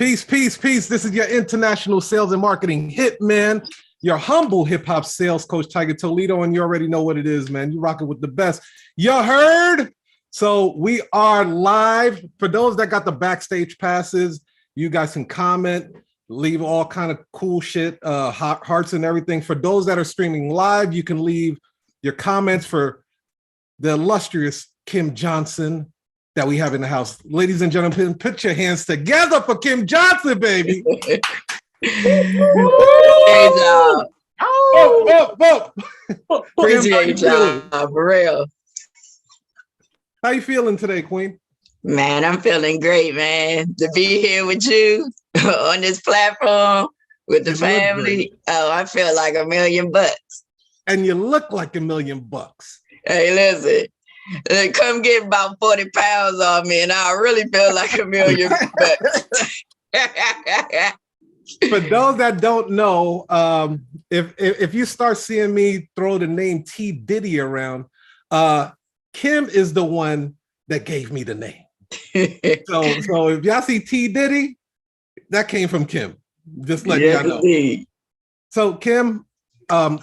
Peace, peace, peace. This is your international sales and marketing hitman, your humble hip hop sales coach, Tiger Toledo, and you already know what it is, man. You're rocking with the best. You heard? So we are live. For those that got the backstage passes, you guys can comment, leave all kind of cool shit, hearts and everything. For those that are streaming live, you can leave your comments for the illustrious Kim Johnson that we have in the house. Ladies and gentlemen, put your hands together for Kim Johnson, baby. Hey, job. Appreciate y'all, for real. How you feeling today, Queen? Man, I'm feeling great, man. To be here with you on this platform with the family. Oh, I feel like $1 million. And you look like $1 million. Hey, listen. Come get about 40 pounds off me, and I really feel like $1 million. For those that don't know, if you start seeing me throw the name T Diddy around, Kim is the one that gave me the name. So if y'all see T Diddy, that came from Kim. Just let y'all know. Indeed. So Kim,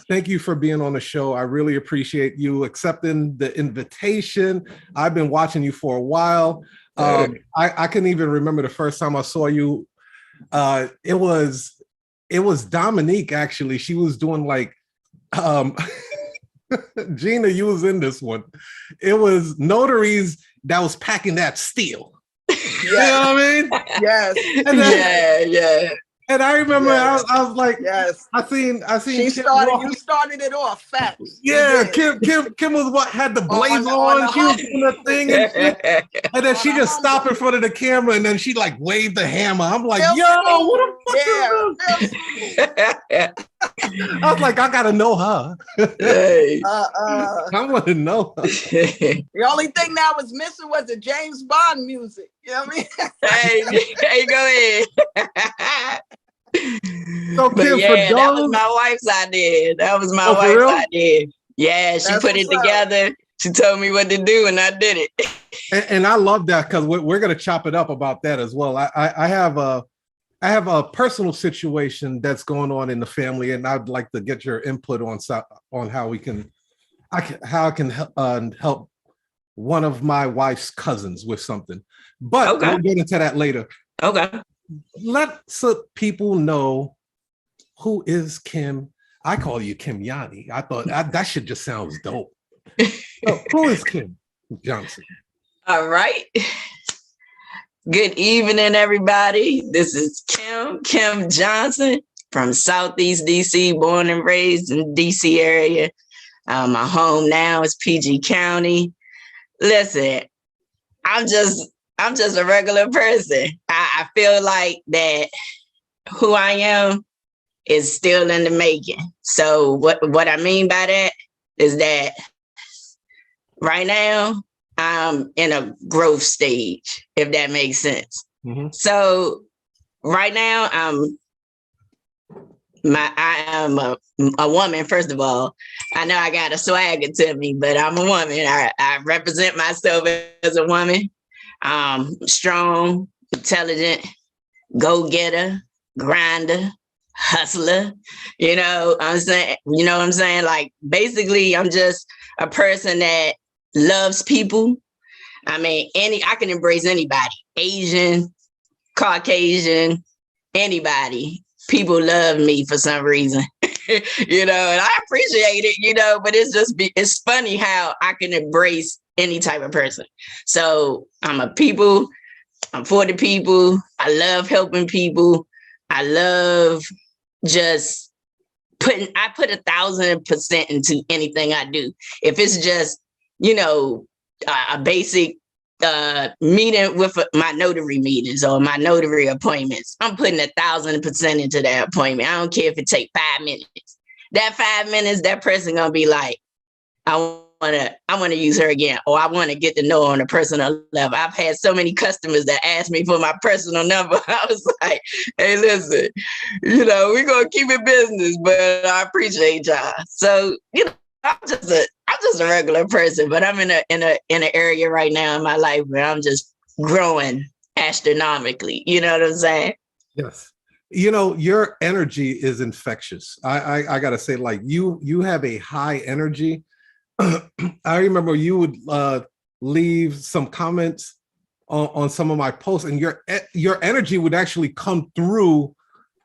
thank you for being on the show. I really appreciate you accepting the invitation. I've been watching you for a while. I can even remember the first time I saw you. It was Dominique, actually. She was doing like Gina, you was in this one. It was Notaries that was packing that steel. You know what I mean? Yes. And then, yeah. And I remember I was like, yes. I seen you started it off fast. Yeah, Kim was what had the blaze on. She was doing the thing and shit. And then she just stopped in front of the camera and then she like waved the hammer. I'm like, yo, what the fuck is this? I was like, I gotta know her. Hey. I want to know her. The only thing that was missing was the James Bond music. You know what I mean? Hey, go ahead. So, Kim, that was my wife's idea. That was my wife's idea. Yeah, she put it together. She told me what to do, and I did it. And I love that because we're gonna chop it up about that as well. I have a personal situation that's going on in the family, and I'd like to get your input on how I can help one of my wife's cousins with something. But we'll get into that later. Okay. Let people know who is Kim. I call you Kim Yanni. I thought that shit just sounds dope. So, who is Kim Johnson? All right. Good evening, everybody. This is Kim Johnson from Southeast DC, born and raised in DC area. My home now is PG County. Listen, I'm just a regular person. I feel like that who I am is still in the making. So what I mean by that is that right now I'm in a growth stage, if that makes sense. Mm-hmm. So right now I am a woman, first of all. I know I got a swagger to me, but I'm a woman. I represent myself as a woman. Strong, intelligent, go-getter, grinder, hustler. You know what I'm saying? Like, basically, I'm just a person that loves people. I mean, I can embrace anybody. Asian, Caucasian, anybody. People love me for some reason. And I appreciate it, but it's funny how I can embrace any type of person. So I'm for the people. I love helping people. I love just I put 1,000% into anything I do. If it's just, a basic meeting with my notary meetings or my notary appointments, I'm putting 1,000% into that appointment. I don't care if it takes 5 minutes. That 5 minutes, that person gonna be like, I want to use her again, or I want to get to know her on a personal level. I've had so many customers that asked me for my personal number. I was like, hey, listen, we're going to keep it business, but I appreciate y'all. So, I'm just a regular person, but I'm in an area right now in my life where I'm just growing astronomically. You know what I'm saying? Yes. You know, your energy is infectious. I gotta say, like you have a high energy. I remember you would leave some comments on some of my posts, and your energy would actually come through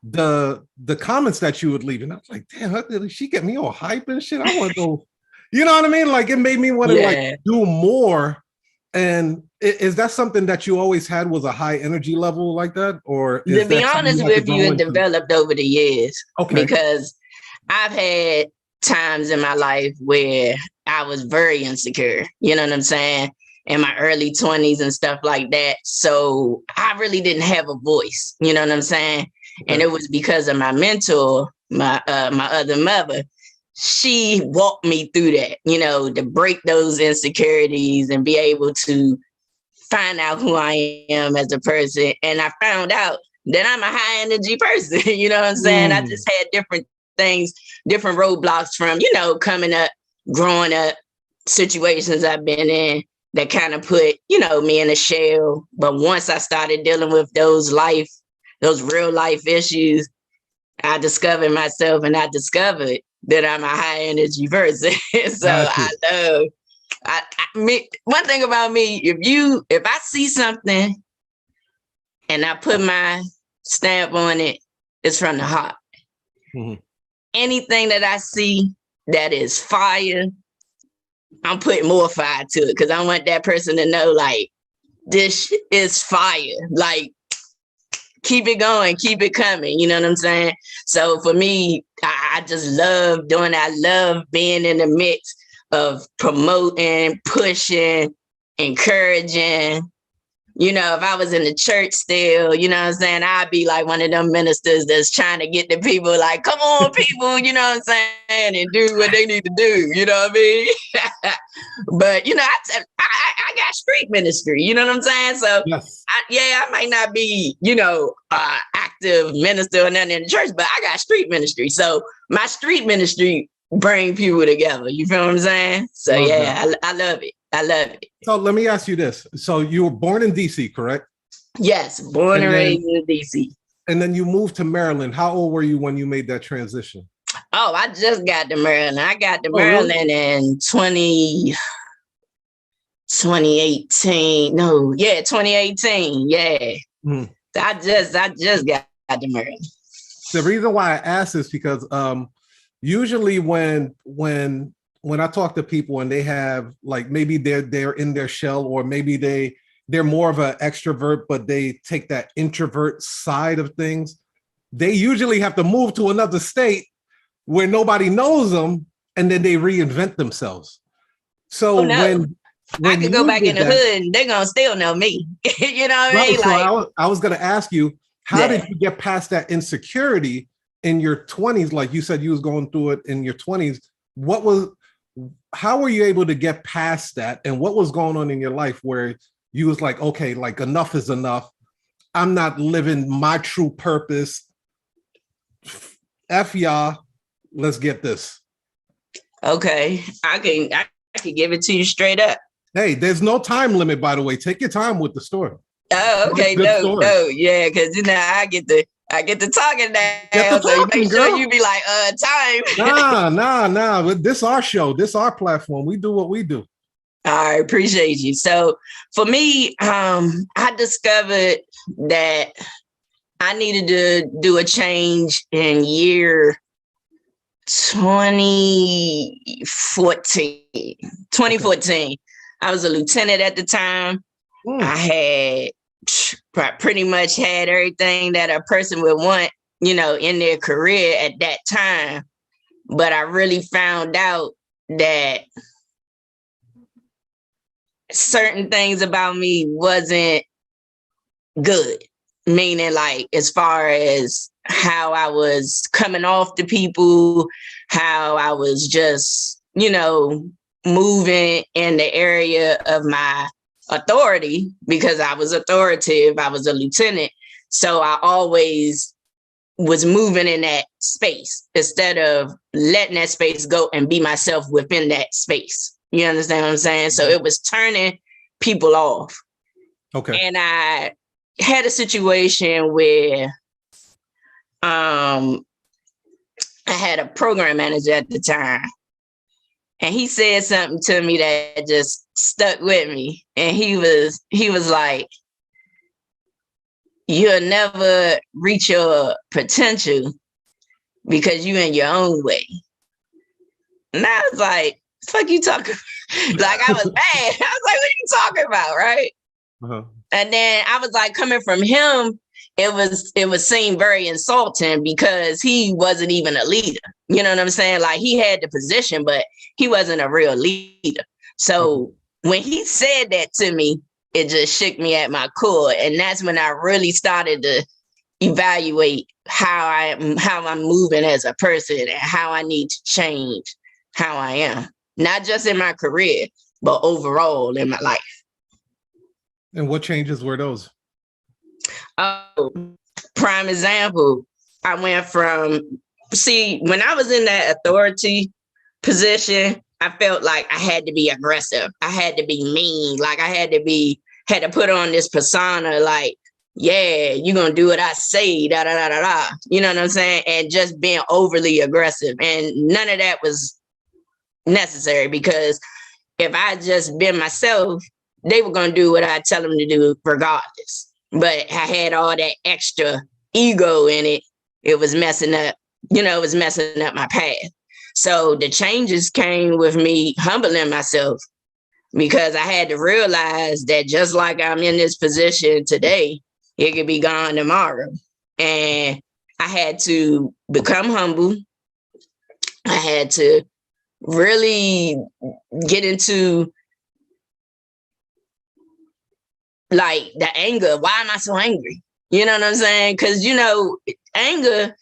the comments that you would leave. And I was like, damn, did she get me all hype and shit? I want to go, you know what I mean? Like it made me want to like do more. And is that something that you always had, was a high energy level like that? Or is to be honest with you, it developed over the years. Okay. Because I've had times in my life where I was very insecure, you know what I'm saying? In my early 20s and stuff like that. So I really didn't have a voice, you know what I'm saying? Okay. And it was because of my mentor, my other mother. She walked me through that, you know, to break those insecurities and be able to find out who I am as a person. And I found out that I'm a high energy person, you know what I'm saying? I just had different things, different roadblocks from, you know, coming up, growing up, situations I've been in that kind of put, you know, me in a shell. But once I started dealing with those real life issues, I discovered myself, and I discovered that I'm a high energy person. So one thing about me, if I see something and I put my stamp on it, it's from the heart. Mm-hmm. Anything that I see that is fire, I'm putting more fire to it because I want that person to know, like, this is fire. Like, keep it going, keep it coming. You know what I'm saying? So for me, I just love doing that. I love being in the midst of promoting, pushing, encouraging. You know, if I was in the church still, you know what I'm saying, I'd be like one of them ministers that's trying to get the people like, come on, people, you know what I'm saying, and do what they need to do, you know what I mean? But, you know, I got street ministry, you know what I'm saying? So, yes. I might not be, you know, active minister or nothing in the church, but I got street ministry. So my street ministry bring people together, you feel what I'm saying? So, I love it. I love it. So let me ask you this. So you were born in DC, correct? Yes, born and raised in DC. And then you moved to Maryland. How old were you when you made that transition? Oh, I just got to Maryland. I got to Maryland in 2018. No, 2018. Yeah. Mm. I just got to Maryland. The reason why I asked is because usually when I talk to people and they have, like, maybe they're in their shell, or maybe they're more of an extrovert, but they take that introvert side of things, they usually have to move to another state where nobody knows them, and then they reinvent themselves. So when I could go back in the hood and they're gonna still know me. You know what I mean? So I was gonna ask you, how did you get past that insecurity in your 20s? Like you said, you was going through it in your 20s. How were you able to get past that? And what was going on in your life where you was like, okay, like enough is enough. I'm not living my true purpose. F y'all, let's get this. Okay, I can give it to you straight up. Hey, there's no time limit, by the way. Take your time with the story. Oh, okay, no, yeah, because, you know, I get to talking now, so you make sure you be like, time. Nah. This our show. This our platform. We do what we do. I appreciate you. So for me, I discovered that I needed to do a change in year 2014. 2014. Okay. I was a lieutenant at the time. I had pretty much had everything that a person would want, you know, in their career at that time. But I really found out that certain things about me wasn't good. Meaning, like, as far as how I was coming off to people, how I was just, you know, moving in the area of my authority, because I was authoritative. I was a lieutenant. So I always was moving in that space instead of letting that space go and be myself within that space. You understand what I'm saying? So it was turning people off. Okay. And I had a situation where I had a program manager at the time, and he said something to me that just stuck with me. And he was like, "You'll never reach your potential because you in your own way." And I was like, "Fuck you talking?" Like, I was mad. I was like, "What are you talking about?" Right? Uh-huh. And then I was like, coming from him, it was seem very insulting because he wasn't even a leader. You know what I'm saying? Like, he had the position, but he wasn't a real leader. So when he said that to me, it just shook me at my core. And that's when I really started to evaluate how I'm moving as a person and how I need to change how I am, not just in my career, but overall in my life. And what changes were those? Oh, prime example, I went from, when I was in that authority position, I felt like I had to be aggressive. I had to be mean. Like, I had to put on this persona, like, yeah, you're going to do what I say, da, da, da, da, da. You know what I'm saying? And just being overly aggressive. And none of that was necessary, because if I just been myself, they were going to do what I tell them to do regardless. But I had all that extra ego in it. It was messing up, my path. So the changes came with me humbling myself, because I had to realize that just like I'm in this position today, it could be gone tomorrow. And I had to become humble. I had to really get into, like, the anger. Why am I so angry? You know what I'm saying? Because, anger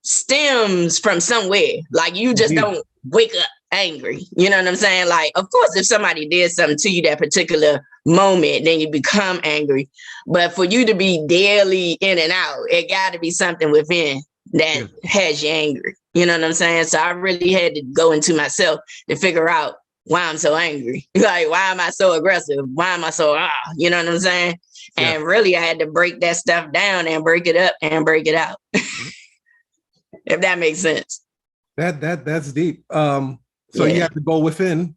stems from somewhere. Like, you just don't wake up angry. You know what I'm saying? Like, of course, if somebody did something to you that particular moment, then you become angry. But for you to be daily in and out, it got to be something within that has you angry. You know what I'm saying? So I really had to go into myself to figure out why I'm so angry. Like, why am I so aggressive? Why am I so, you know what I'm saying? Yeah. And really, I had to break that stuff down and break it up and break it out. If that makes sense. That's deep. So you have to go within.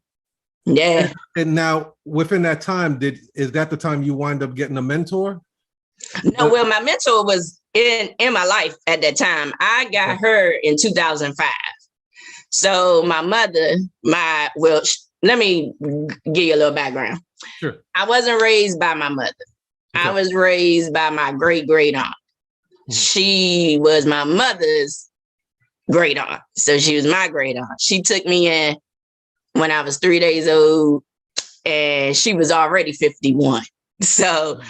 Yeah. And now within that time, is that the time you wind up getting a mentor? No, well, my mentor was in my life at that time. I got her in 2005. So my mother, let me give you a little background. Sure. I wasn't raised by my mother. Okay. I was raised by my great aunt. Mm-hmm. She was my mother's great aunt. So she was my great aunt. She took me in when I was 3 days old, and she was already 51. So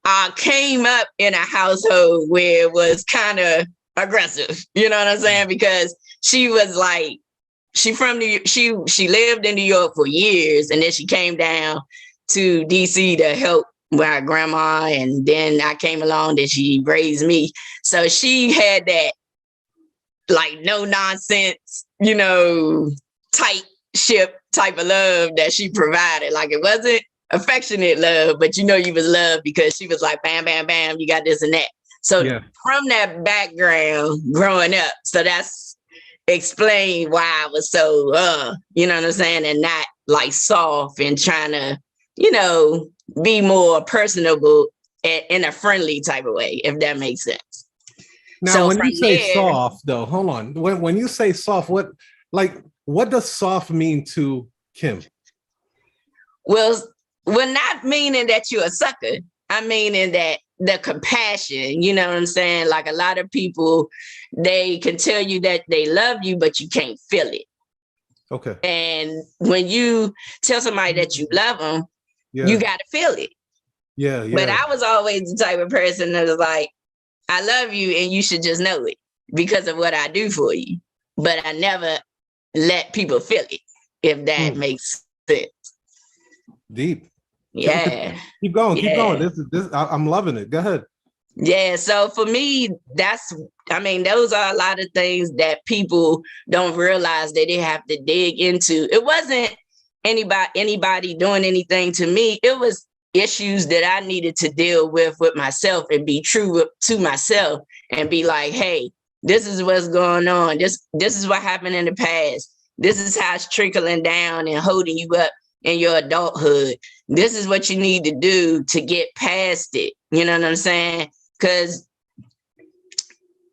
I came up in a household where it was kind of aggressive. You know what I'm saying? Because she was like, she lived in New York for years, and then she came down to DC to help my grandma, and then I came along, then she raised me. So she had that, like, no nonsense, tight ship type of love that she provided. Like, it wasn't affectionate love, but you was loved because she was like, bam, bam, bam, you got this and that. So from that background growing up, so that's explain why I was so, you know what I'm saying? And not like soft and trying to, be more personable in a friendly type of way, if that makes sense. Now, so when you say soft, though, hold on. When you say soft, what does soft mean to Kim? Well, not meaning that you're a sucker. I mean, in that the compassion, you know what I'm saying? Like, a lot of people, they can tell you that they love you, but you can't feel it. Okay. And when you tell somebody that you love them, you got to feel it. Yeah. But I was always the type of person that was like, I love you and you should just know it because of what I do for you. But I never let people feel it, if that makes sense. Deep. Yeah. Keep going. This I'm loving it. Go ahead. Yeah. So for me, those are a lot of things that people don't realize that they have to dig into. It wasn't anybody doing anything to me. It was issues that I needed to deal with myself and be true to myself and be like, hey, This is what's going on. This is what happened in the past. This is how it's trickling down and holding you up in your adulthood. This is what you need to do to get past it. You know what I'm saying? Because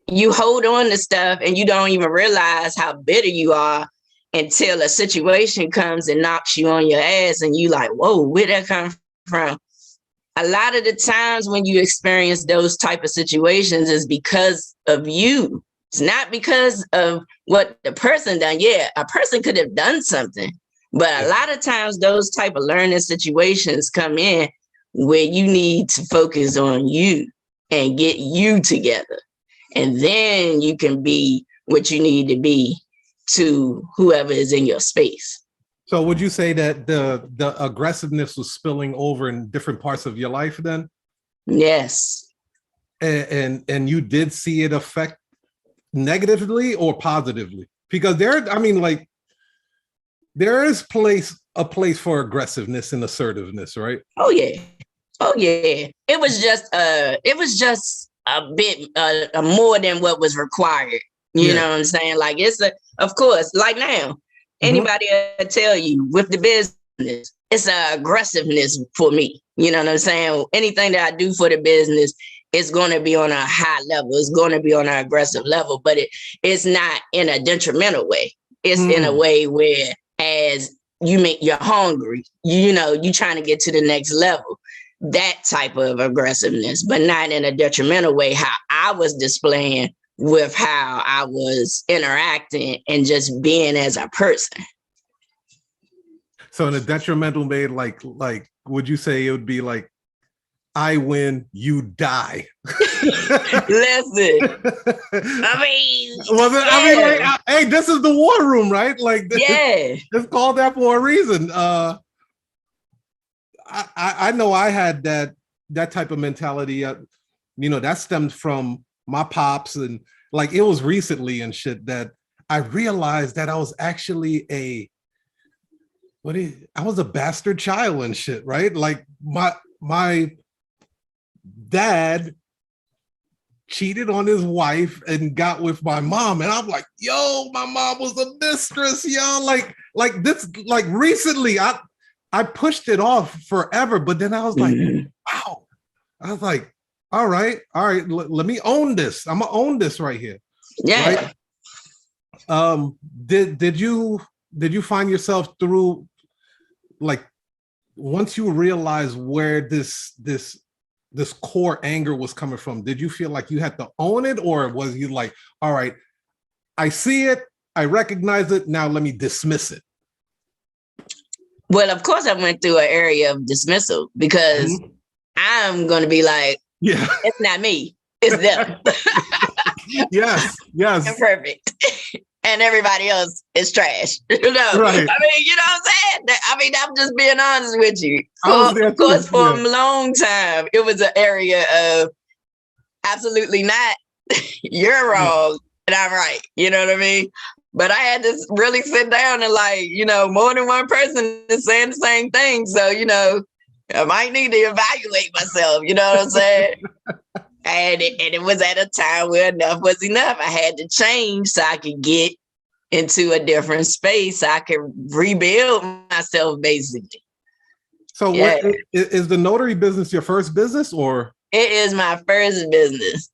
you hold on to stuff and you don't even realize how bitter you are until a situation comes and knocks you on your ass and you like, whoa, where'd that come from? A lot of the times when you experience those type of situations is because of you. It's not because of what the person done. Yeah, a person could have done something, but a lot of times those type of learning situations come in where you need to focus on you and get you together. And then you can be what you need to be to whoever is in your space. So would you say that the aggressiveness was spilling over in different parts of your life then? Yes. And you did see it affect negatively or positively? Because there is a place for aggressiveness and assertiveness, right? Oh yeah. It was just a bit more than what was required. You know what I'm saying? Like of course, like now, anybody will tell you with the business, it's an aggressiveness for me. You know what I'm saying? Anything that I do for the business is going to be on a high level. It's going to be on an aggressive level, but it's not in a detrimental way. It's in a way where as you're hungry, you're trying to get to the next level. That type of aggressiveness, but not in a detrimental way, how I was displaying with how I was interacting and just being as a person. So in a detrimental way, like would you say it would be like, I win, you die? Listen, hey, this is the war room, right? Like, it's called that for a reason. I know I had that type of mentality. That stemmed from my pops, and like it was recently and shit that I realized that I was actually I was a bastard child and shit, right? Like my dad cheated on his wife and got with my mom, and I'm like, yo, my mom was a mistress, yo. Like this, like recently, I pushed it off forever, but then I was like, wow. I was like, all right, let me own this. I'm gonna own this right here. Yeah. Right? Did you find yourself through, like, once you realized where this core anger was coming from, did you feel like you had to own it, or was you like, all right, I see it, I recognize it, now let me dismiss it? Well, of course I went through an area of dismissal because I'm going to be like, it's not me, it's them. Yes. I'm perfect. And everybody else is trash. Right. I mean, you know what I'm saying? I mean, I'm just being honest with you. Of course, for a long time, it was an area of absolutely not. You're wrong and I'm right. You know what I mean? But I had to really sit down and more than one person is saying the same thing. So, I might need to evaluate myself. You know what I'm saying? And it was at a time where enough was enough. I had to change so I could get into a different space. So I could rebuild myself, basically. So what is the notary business your first business, or? It is my first business.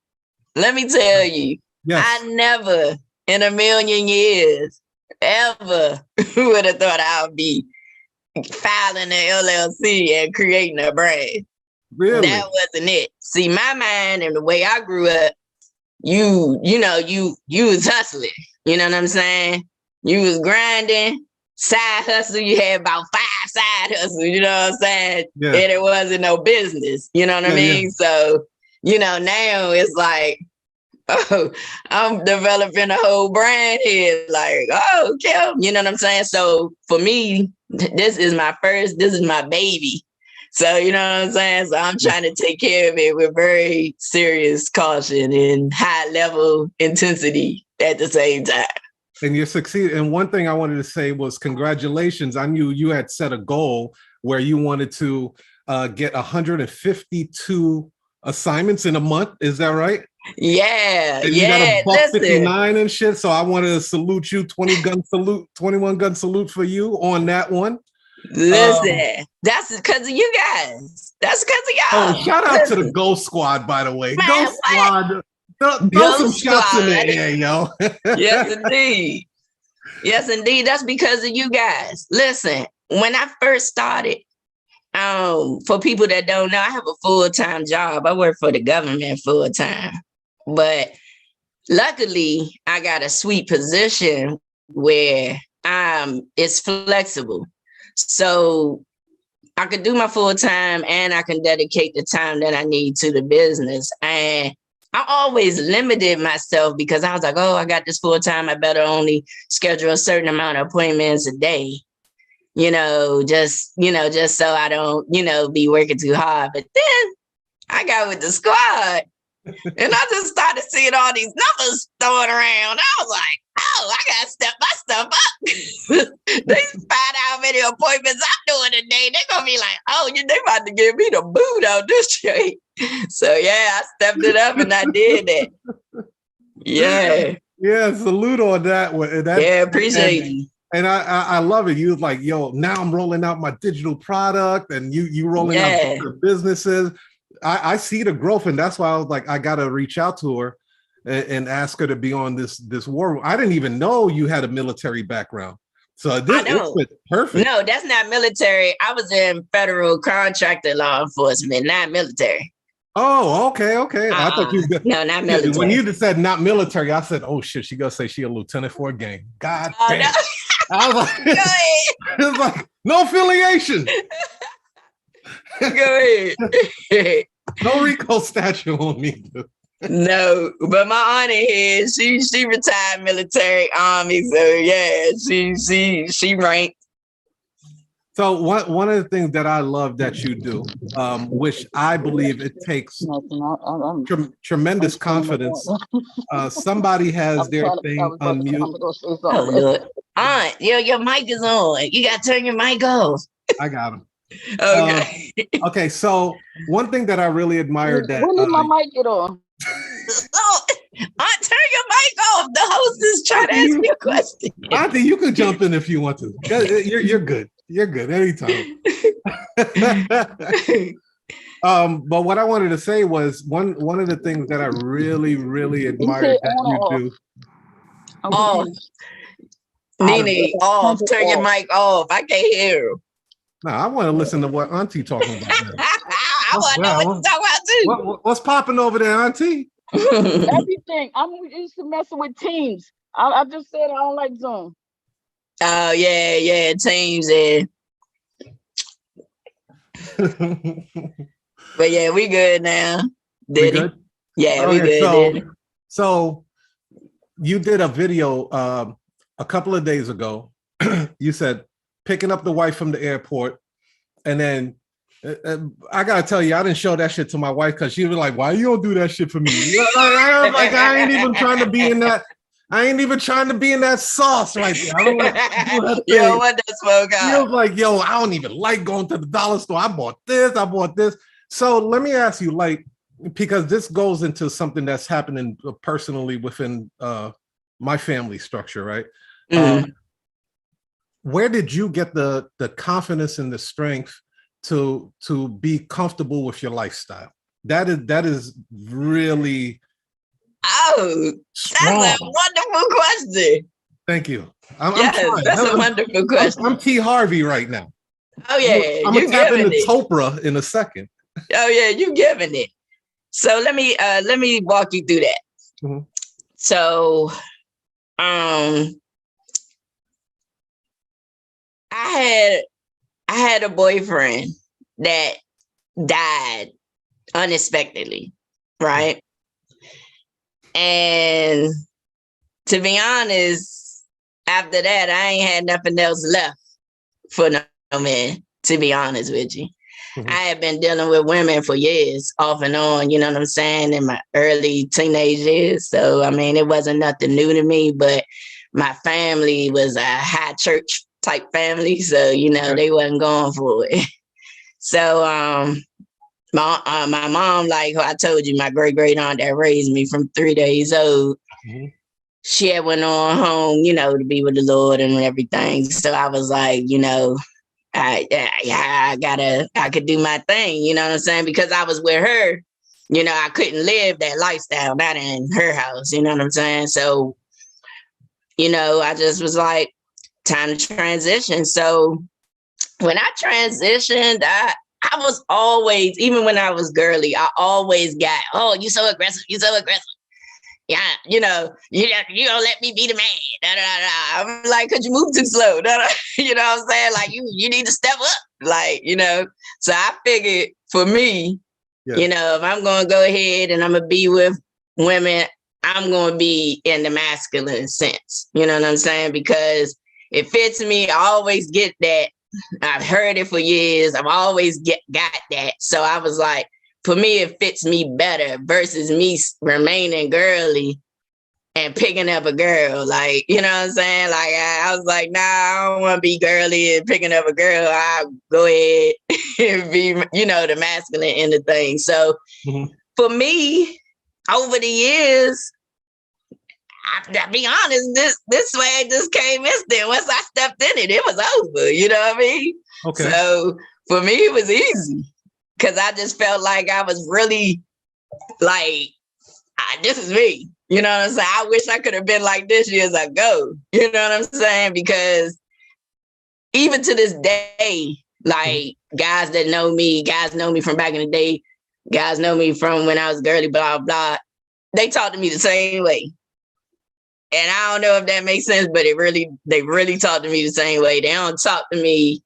Let me tell you, I never in a million years ever would have thought I would be filing an LLC and creating a brand. Really? That wasn't it. See, my mind and the way I grew up, you was hustling. You know what I'm saying? You was grinding, side hustle. You had about 5 side hustles, you know what I'm saying? Yeah. And it wasn't no business. You know what I mean? Yeah. So, now it's like, oh, I'm developing a whole brand here. Like, oh, Kim, you know what I'm saying? So for me, this is my baby. So, you know what I'm saying? So I'm trying to take care of it with very serious caution and high level intensity at the same time. And you succeeded. And one thing I wanted to say was congratulations. I knew you had set a goal where you wanted to get 152 assignments in a month. Is that right? Yeah, And you got a buck listen. 59 and shit. So I wanted to salute you, 21 gun salute for you on that one. Listen, that's because of you guys. That's because of y'all. Oh, shout out to the Ghost Squad, by the way. Man, Ghost Squad. Throw some Ghost shots in the Squad. air, yo. Yes, indeed. Yes, indeed. That's because of you guys. Listen, when I first started, for people that don't know, I have a full-time job. I work for the government full-time. But luckily, I got a sweet position where it's flexible. So I could do my full-time and I can dedicate the time that I need to the business. And I always limited myself because I was like, oh, I got this full-time. I better only schedule a certain amount of appointments a day, just so I don't, be working too hard. But then I got with the squad and I just started seeing all these numbers throwing around. I was like, oh, I got to step my stuff up. They find out how many appointments I'm doing a day. They're going to be like, oh, they about to give me the boot on this trade. So, yeah, I stepped it up and I did that. Yeah. Yeah, salute on that one. Yeah, appreciate you. And I love it. You was like, yo, now I'm rolling out my digital product and you rolling out the businesses. I see the growth, and that's why I was like, I gotta reach out to her and ask her to be on this war room. I didn't even know you had a military background. So this is perfect. No, that's not military. I was in federal contractor law enforcement, not military. Oh, okay. I thought you no, not military. When you just said not military, I said, oh shit, she gonna say she a lieutenant for a gang. God damn. No. I was like, it was like no affiliation. Go ahead. No Rico statue on me. No, but my auntie here, she retired military army, so yeah, she ranked. So one of the things that I love that you do, which I believe it takes tremendous confidence. Somebody has their thing on mute. Oh, Lord. Aunt, your mic is on. You got to turn your mic off. I got him. Okay. Okay. So one thing that I really admired that. When did my mic get on? Aunt, turn your mic off. The host is trying to ask me a question. Auntie, you can jump in if you want to. You're good. You're good anytime. But what I wanted to say was one of the things that I really, really admired that you do. Oh, Nene, off. Turn your mic off. I can't hear you. No, I want to listen to what Auntie talking about. I want to know what you're talking about too. What's popping over there, Auntie? Everything. I'm used to messing with Teams. I just said I don't like Zoom. Oh yeah, Teams. Yeah. But yeah, we good now. Did it? Yeah, we good. So you did a video a couple of days ago. You said picking up the wife from the airport, and then I gotta tell you, I didn't show that shit to my wife because she was like, "Why you don't do that shit for me?" I was like, I ain't even trying to be in that. I ain't even trying to be in that sauce right there. I don't like yo, what the smoke out? He was like, yo, I don't even like going to the dollar store. I bought this. So let me ask you, like, because this goes into something that's happening personally within my family structure, right? Mm-hmm. Where did you get the confidence and the strength to be comfortable with your lifestyle? That is really strong. That's a wonderful question. Thank you. That's a wonderful question. I'm T. Harvey right now. Oh yeah, I'm gonna tap into Topra in a second. Oh yeah, you giving it. So let me walk you through that. Mm-hmm. So, I had a boyfriend that died unexpectedly, right? And to be honest, after that, I ain't had nothing else left for no man, to be honest with you. Mm-hmm. I had been dealing with women for years, off and on, you know what I'm saying, in my early teenage years. So, I mean, it wasn't nothing new to me, but my family was a high church type family. So, they wasn't going for it. So, my mom, like who I told you, my great aunt that raised me from 3 days old. Mm-hmm. She had went on home, to be with the Lord and everything. So I was like, I could do my thing, you know what I'm saying? Because I was with her, I couldn't live that lifestyle, not in her house, you know what I'm saying? So, I just was like, time to transition. So when I transitioned, I was always, even when I was girly, I always got, oh, you so aggressive, you so aggressive. Yeah, you don't let me be the man. Da, da, da. I'm like, could you move too slow? Da, da. You know what I'm saying? Like, you need to step up. Like, So I figured for me, if I'm going to go ahead and I'm going to be with women, I'm going to be in the masculine sense. You know what I'm saying? Because it fits me. I always get that. I've heard it for years. I've always got that. So I was like, for me, it fits me better versus me remaining girly and picking up a girl. Like, you know what I'm saying? Like, I was like, nah, I don't want to be girly and picking up a girl. I'll go ahead and be, the masculine end of things. So for me, over the years, I'll be honest, this way just came instant. Once I stepped in it was over. You know what I mean? Okay. So for me, it was easy. Because I just felt like I was really like, this is me. You know what I'm saying? I wish I could have been like this years ago. You know what I'm saying? Because even to this day, like guys know me from back in the day, guys know me from when I was girly, blah, blah. They talk to me the same way. And I don't know if that makes sense, but they really talk to me the same way. They don't talk to me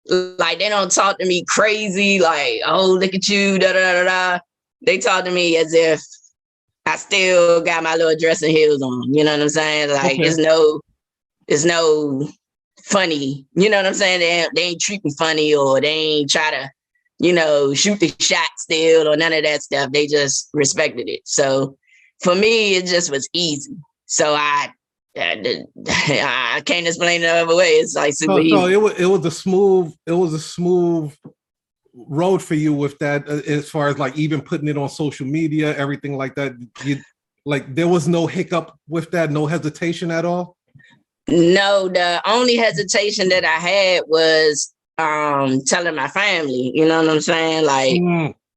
like, they don't talk to me crazy, like, oh, look at you, da da da da. They talk to me as if I still got my little dressing heels on. You know what I'm saying? Like, it's no funny. You know what I'm saying? They ain't treat me funny, or they ain't try to, shoot the shot still, or none of that stuff. They just respected it. So for me, it just was easy. So I can't explain it the other way. It's like super easy. So it was a smooth road for you with that, as far as like even putting it on social media, everything like that. There was no hiccup with that, no hesitation at all? No, the only hesitation that I had was telling my family. You know what I'm saying? Like,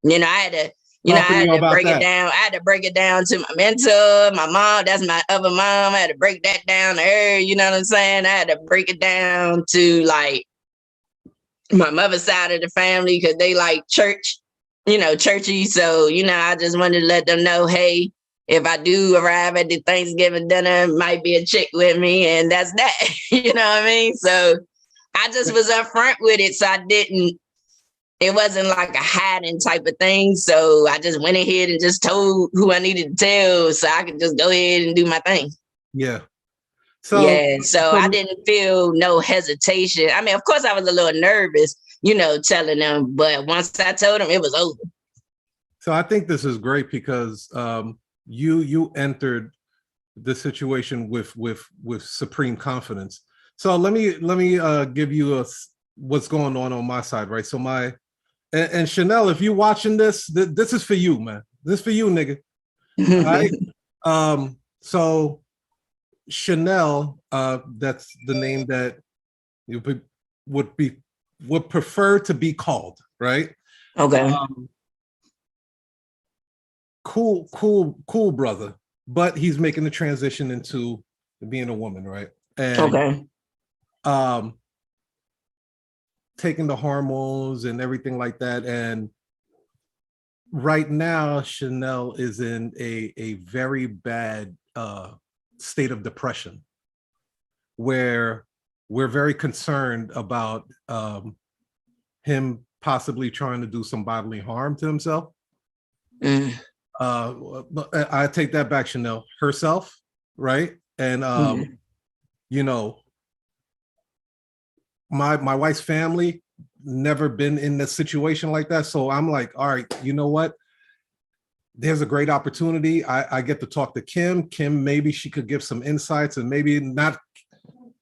I had to. I had to break it down. I had to break it down to my mentor, my mom. That's my other mom. I had to break that down to her. You know what I'm saying? I had to break it down to like my mother's side of the family, because they like church, churchy. So, I just wanted to let them know, hey, if I do arrive at the Thanksgiving dinner, might be a chick with me, and that's that. You know what I mean? So I just was upfront with it. So it wasn't like a hiding type of thing. So I just went ahead and just told who I needed to tell, so I could just go ahead and do my thing. Yeah. So I didn't feel no hesitation. I mean, of course I was a little nervous, telling them, but once I told them, it was over. So I think this is great because you entered the situation with supreme confidence. So let me give you what's going on my side, right? So and Chanel, if you're watching this is for you, man. This is for you, nigga. All right. So Chanel, that's the name that you would prefer to be called, right? Okay. Cool brother, but he's making the transition into being a woman, right? And taking the hormones and everything like that. And right now, Chanel is in a very bad state of depression, where we're very concerned about him possibly trying to do some bodily harm to himself. I take that back, Chanel. Herself, right? And my wife's family never been in a situation like that. So I'm like, all right, you know what? There's a great opportunity. I get to talk to Kim. Kim, maybe she could give some insights and maybe not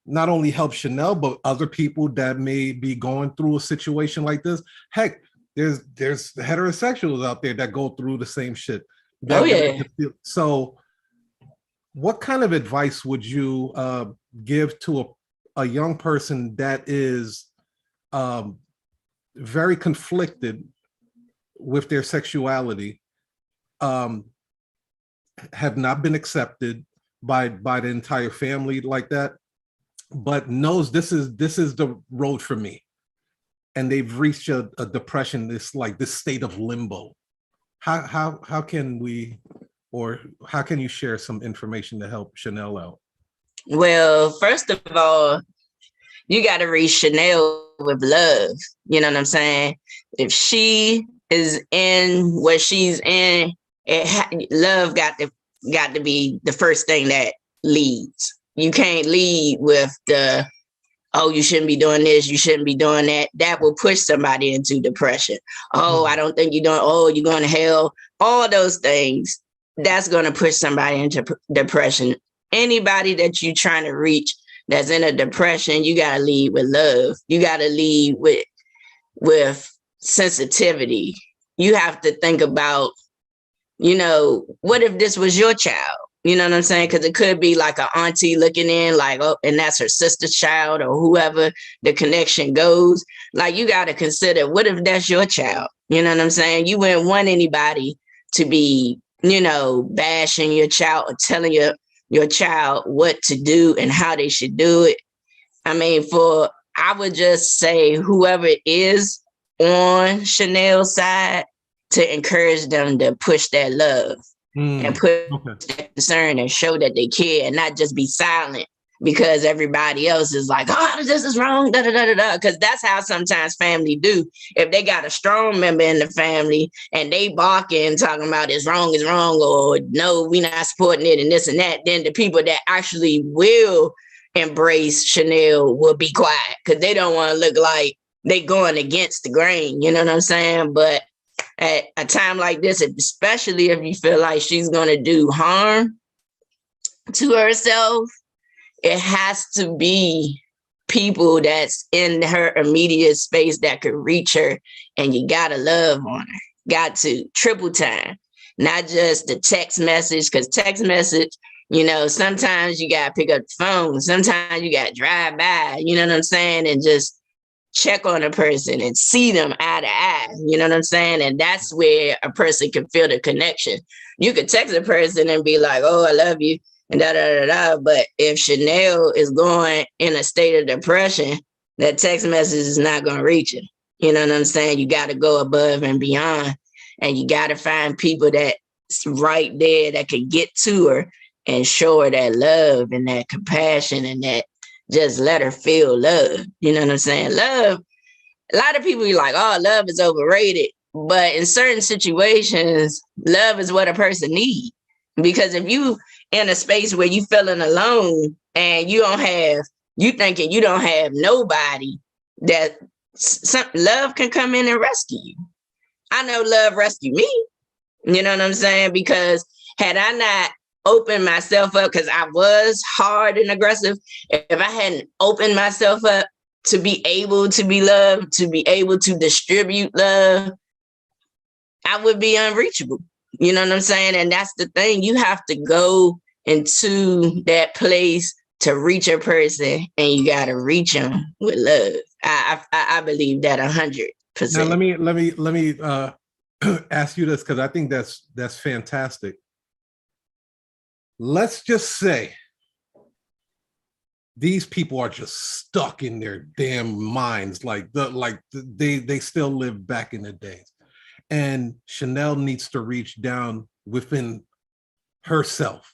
only help Chanel, but other people that may be going through a situation like this. Heck, there's heterosexuals out there that go through the same shit. Oh yeah. So what kind of advice would you give to a young person that is very conflicted with their sexuality, have not been accepted by the entire family like that, but knows this is the road for me, and they've reached a depression, this state of limbo? How can we, or how can you share some information to help Chanel out? Well, first of all, you got to reach Chanel with love. You know what I'm saying? If she is in what she's in, love got to be the first thing that leads. You can't lead with the, oh, you shouldn't be doing this, you shouldn't be doing that. That will push somebody into depression. Oh, I don't think you're doing, oh, you're going to hell. All those things, that's going to push somebody into depression. Anybody that you're trying to reach that's in a depression, you got to lead with love. You got to lead with sensitivity. You have to think about, what if this was your child? You know what I'm saying? Because it could be like an auntie looking in, like, oh, and that's her sister's child or whoever the connection goes. Like, you got to consider, what if that's your child? You know what I'm saying? You wouldn't want anybody to be, bashing your child or telling your child what to do and how they should do it. I mean, I would just say whoever is on Chanel's side, to encourage them to push that love and put that concern and show that they care, and not just be silent because everybody else is like, oh, this is wrong, da da da da da. Because that's how sometimes family do. If they got a strong member in the family and they barking, talking about is wrong, or no, we not supporting it and this and that, then the people that actually will embrace Chanel will be quiet because they don't want to look like they going against the grain. You know what I'm saying? But at a time like this, especially if you feel like she's going to do harm to herself, it has to be people that's in her immediate space that could reach her, and you got to love on her. Got to triple time, not just the text message, because text message, sometimes you got to pick up the phone. Sometimes you got to drive by, you know what I'm saying? And just check on a person and see them eye to eye. You know what I'm saying? And that's where a person can feel the connection. You could text a person and be like, oh, I love you, and da da da da. But if Chanel is going in a state of depression, that text message is not going to reach her. You know what I'm saying? You got to go above and beyond, and you got to find people that's right there that can get to her and show her that love and that compassion, and that just let her feel love. You know what I'm saying? Love, a lot of people be like, oh, love is overrated. But in certain situations, love is what a person needs. Because if you in a space where you feeling alone and you thinking you don't have nobody, that love can come in and rescue you. I know love rescued me. You know what I'm saying? Because had I not opened myself up, because I was hard and aggressive, if I hadn't opened myself up to be able to be loved, to be able to distribute love, I would be unreachable. You know what I'm saying? And that's the thing. You have to go into that place to reach a person, and you got to reach them with love. I believe that 100%. Now let me ask you this, because I think that's fantastic. Let's just say these people are just stuck in their damn minds, they still live back in the days, and Chanel needs to reach down within herself.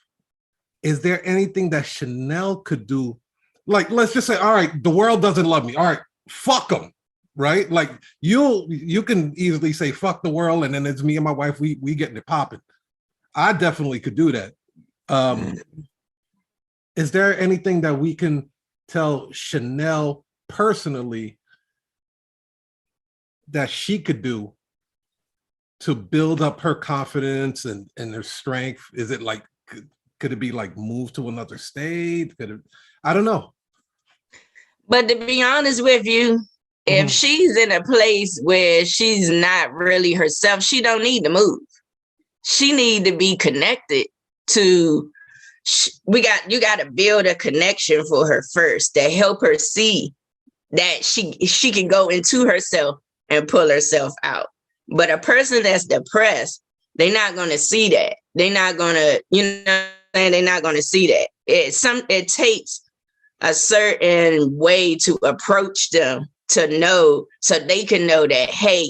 Is there anything that Chanel could do? Like, let's just say, all right, the world doesn't love me. All right, fuck them, right? Like, you can easily say fuck the world, and then it's me and my wife, we getting it popping. I definitely could do that. Is there anything that we can tell Chanel personally that she could do to build up her confidence and her strength? Is it like, could it be like move to another state? I don't know. But to be honest with you, if she's in a place where she's not really herself, she don't need to move. She need to be connected to, you got to build a connection for her first that help her see that she can go into herself and pull herself out. But a person that's depressed, they're not going to see that. They're not going to, they're not going to see that. It takes a certain way to approach them to know, so they can know that, hey,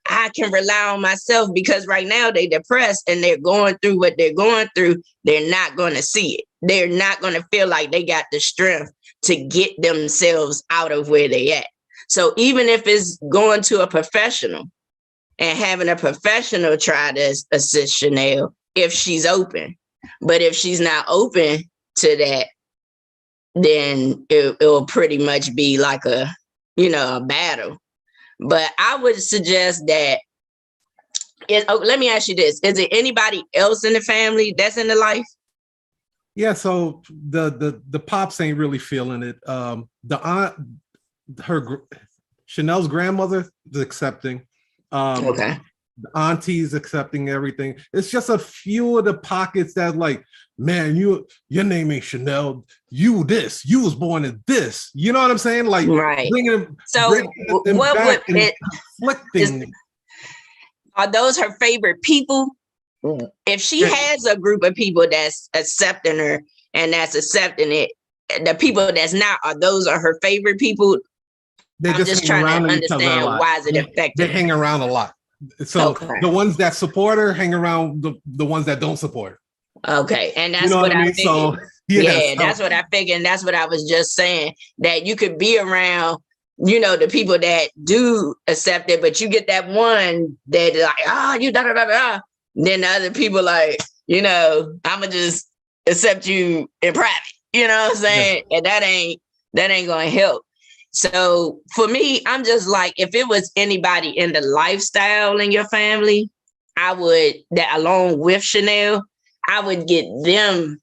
I can rely on myself, because right now they're depressed and they're going through what they're going through. They're not going to see it. They're not going to feel like they got the strength to get themselves out of where they at. So even if it's going to a professional and having a professional try to assist Chanel, if she's open, but if she's not open to that, then it'll pretty much be like a battle. But I would suggest that, let me ask you this. Is there anybody else in the family that's in the life? Yeah, so the pops ain't really feeling it. The aunt, Chanel's grandmother is accepting. Okay. The auntie's accepting everything. It's just a few of the pockets that like, man, your name ain't Chanel. You was born in this. You know what I'm saying? Like, right. Bringing what would it? Conflicting. Are those her favorite people? If she has a group of people that's accepting her and that's accepting it, the people that's not, are her favorite people? They're just trying to understand why is it affecting. They hang around a lot. So the ones that support her hang around the ones that don't support her. Okay. And that's what I figured. So, that's what I figured. And that's what I was just saying, that you could be around, the people that do accept it, but you get that one that like, you da-da-da-da. Then the other people like, I'ma just accept you in private. You know what I'm saying? Yeah. And that ain't gonna help. So for me, I'm just like, if it was anybody in the lifestyle in your family, I would, that along with Chanel, I would get them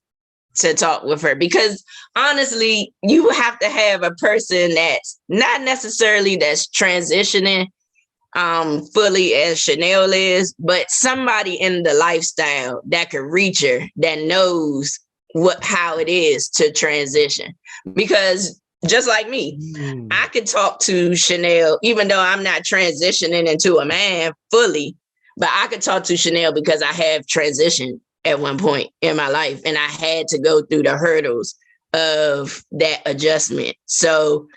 to talk with her, because honestly, you have to have a person that's not necessarily that's transitioning fully as Chanel is, but somebody in the lifestyle that could reach her, that knows how it is to transition. Because just like me, I could talk to Chanel, even though I'm not transitioning into a man fully, but I could talk to Chanel because I have transitioned at one point in my life, and I had to go through the hurdles of that adjustment. So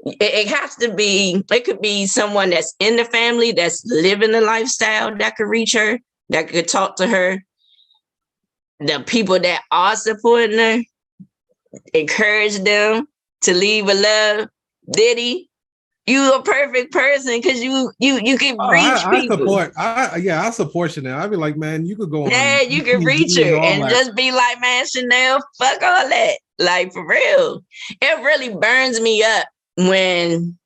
it has to be, it could be someone that's in the family that's living the lifestyle that could reach her, that could talk to her. The people that are supporting her, encourage them to leave a love. Diddy, you a perfect person because you can reach people. I support Chanel. I'd be like, man, you could go on. Yeah, you can reach her and just be like, man, Chanel, fuck all that. Like, for real. It really burns me up when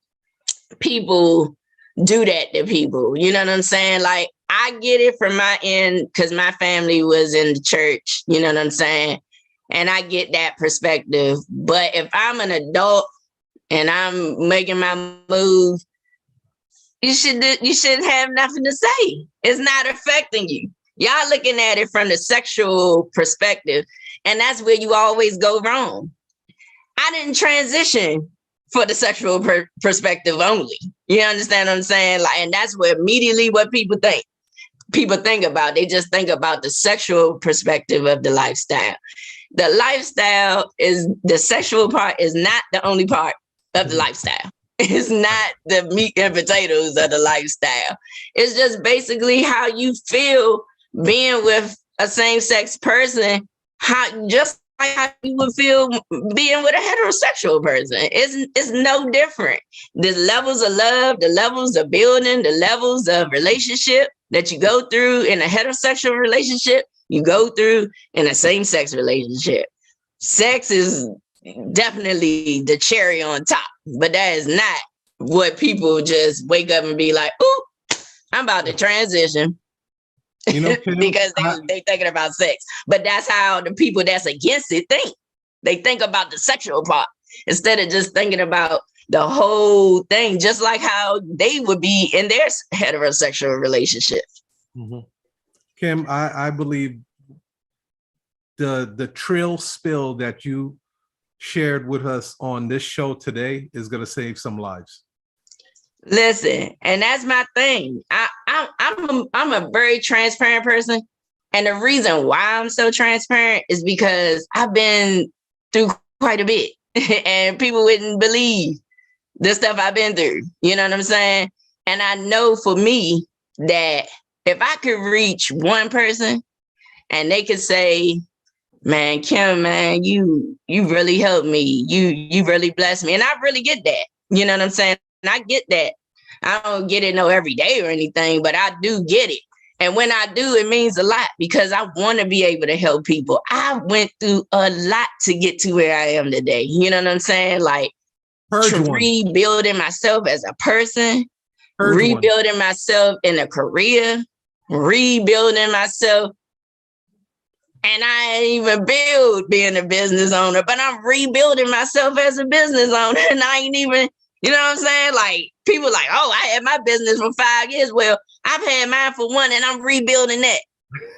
people do that to people. You know what I'm saying? Like, I get it from my end because my family was in the church. You know what I'm saying? And I get that perspective. But if I'm an adult and I'm making my move, you shouldn't have nothing to say. It's not affecting you. Y'all looking at it from the sexual perspective, and that's where you always go wrong. I didn't transition for the sexual perspective only. You understand what I'm saying? Like, and that's where immediately what people think. People think about. They just think about the sexual perspective of the lifestyle. The lifestyle is, the sexual part is not the only part of the lifestyle. It's not the meat and potatoes of the lifestyle. It's just basically how you feel being with a same-sex person, just like how you would feel being with a heterosexual person. It's no different. The levels of love, the levels of building, the levels of relationship that you go through in a heterosexual relationship, you go through in a same-sex relationship. Sex is definitely the cherry on top, but that is not what people just wake up and be like, "Ooh, I'm about to transition," you know, because they thinking about sex. But that's how the people that's against it think. They think about the sexual part instead of just thinking about the whole thing, just like how they would be in their heterosexual relationship. Mm-hmm. Kim, I believe the trill spill that you shared with us on this show today is going to save some lives. Listen, and that's my thing. I'm a very transparent person. And the reason why I'm so transparent is because I've been through quite a bit and people wouldn't believe the stuff I've been through. You know what I'm saying? And I know for me that if I could reach one person and they could say, man, Kim, man, you really helped me. You really blessed me. And I really get that. You know what I'm saying? And I get that. I don't get it every day or anything, but I do get it. And when I do, it means a lot because I want to be able to help people. I went through a lot to get to where I am today. You know what I'm saying? Like rebuilding myself as a person, rebuilding myself in a career, rebuilding myself. And I ain't even build being a business owner, but I'm rebuilding myself as a business owner. And I ain't even, you know what I'm saying? Like people like, oh, I had my business for 5 years. Well, I've had mine for 1 and I'm rebuilding that.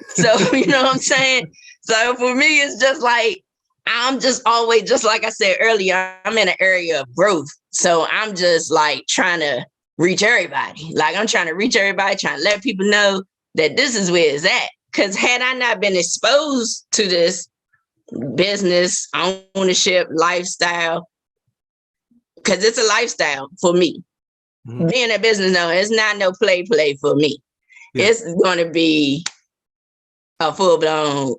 So, you know what I'm saying? So for me, it's just like, I'm just always, just like I said earlier, I'm in an area of growth. So I'm just like trying to reach everybody. Like I'm trying to reach everybody, trying to let people know that this is where it's at. Because had I not been exposed to this business, ownership, lifestyle, because it's a lifestyle for me. Mm-hmm. Being a business owner, it's not no play for me. Yeah. It's going to be a full-blown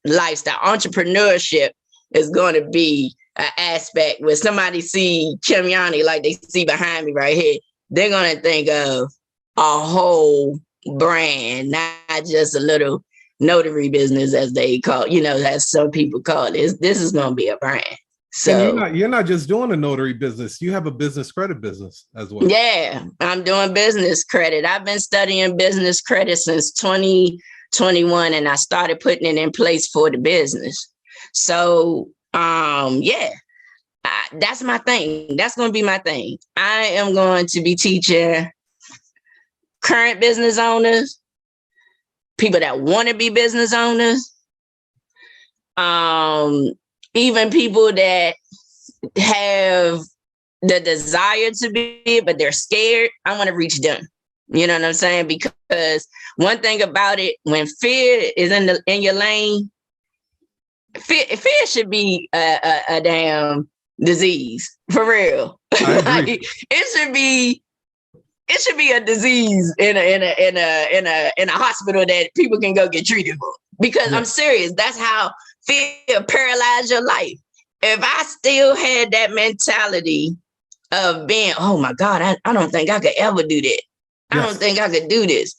lifestyle. Entrepreneurship is going to be an aspect where somebody see Kim Yanni like they see behind me right here. They're going to think of a whole brand, not just a little notary business as they call, as some people call it. This is going to be a brand. So and you're not just doing a notary business. You have a business credit business as well. Yeah, I'm doing business credit. I've been studying business credit since 2021, and I started putting it in place for the business. So, that's my thing. That's going to be my thing. I am going to be teaching current business owners, people that want to be business owners, even people that have the desire to be, but they're scared. I want to reach them. You know what I'm saying? Because one thing about it, when fear is in your lane, fear should be a damn disease for real. Like, it should be a disease in a hospital that people can go get treated for. Because I'm serious. That's how fear paralyzed your life. If I still had that mentality of being, oh my God, I don't think I could ever do that. I don't think I could do this.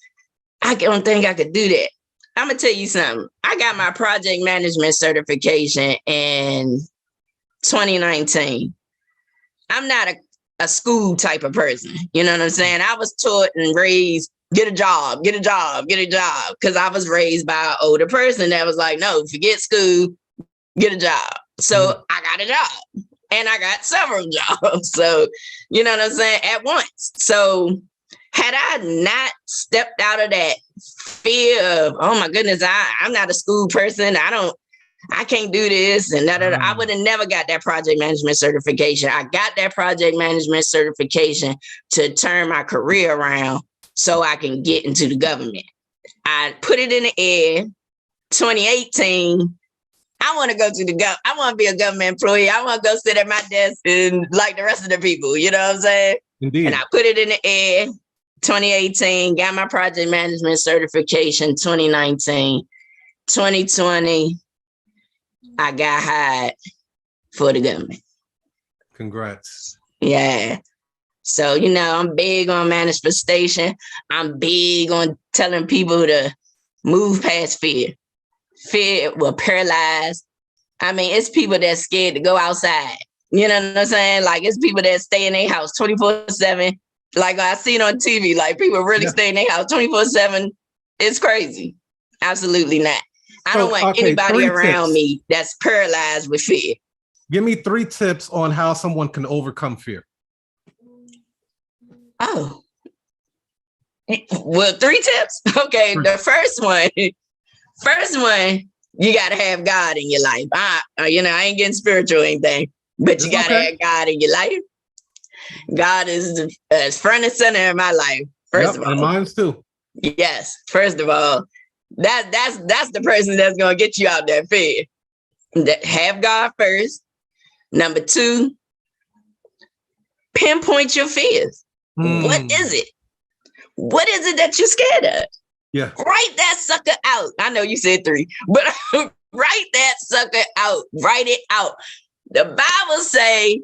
I don't think I could do that. I'm going to tell you something. I got my project management certification in 2019. I'm not a school type of person. You know what I'm saying? I was taught and raised, get a job. Because I was raised by an older person that was like, no, forget school, get a job. So I got a job and I got several jobs. So, you know what I'm saying? At once. So had I not stepped out of that fear of, oh my goodness, I'm not a school person. I can't do this. And I would have never got that project management certification. I got that project management certification to turn my career around so I can get into the government. I put it in the air. 2018, I want to go to I want to be a government employee. I want to go sit at my desk and like the rest of the people, you know what I'm saying? Indeed. And I put it in the air. 2018, got my project management certification. 2019, 2020, I got hired for the government. Congrats. Yeah. So, I'm big on manifestation. I'm big on telling people to move past fear. Fear will paralyze. I mean, it's people that's scared to go outside. You know what I'm saying? Like, it's people that stay in their house 24/7. Like I seen on TV, like people really stay in their house 24/7. It's crazy. Absolutely not. I don't want anybody around me that's paralyzed with fear. Give me 3 tips on how someone can overcome fear. Oh, well, 3 tips. Okay, the first one, you gotta have God in your life. I ain't getting spiritual or anything, but you gotta have God in your life. God is front and center in my life. First of all, and mine's too. Yes, first of all, that's the person that's gonna get you out that fear. Have God first. Number 2, pinpoint your fears. What is it? What is it that you're scared of? Yeah. Write that sucker out. I know you said 3, but write that sucker out. Write it out. The Bible say,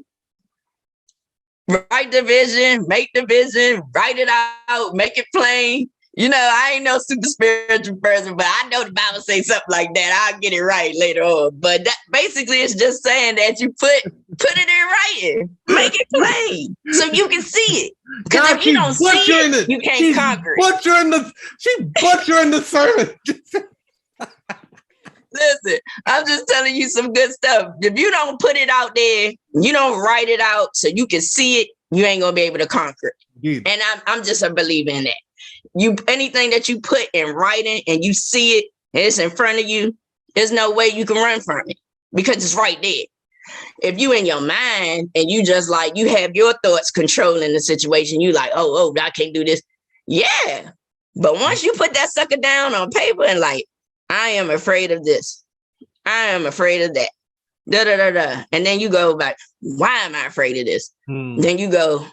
write the vision, make the vision, write it out, make it plain. I ain't no super spiritual person, but I know the Bible say something like that. I'll get it right later on. But that basically it's just saying that you put it in writing, make it plain so you can see it. Because if you don't see it, you can't conquer it. She's butchering the sermon. Listen, I'm just telling you some good stuff. If you don't put it out there, you don't write it out so you can see it, you ain't gonna be able to conquer it. And I'm just a believer in that. Anything that you put in writing and you see it, and it's in front of you, there's no way you can run from it because it's right there. If you in your mind and you just like, you have your thoughts controlling the situation, you like, oh, I can't do this. Yeah. But once you put that sucker down on paper and like, I am afraid of this. I am afraid of that. Da, da, da, da. And then you go back, why am I afraid of this? Then you go,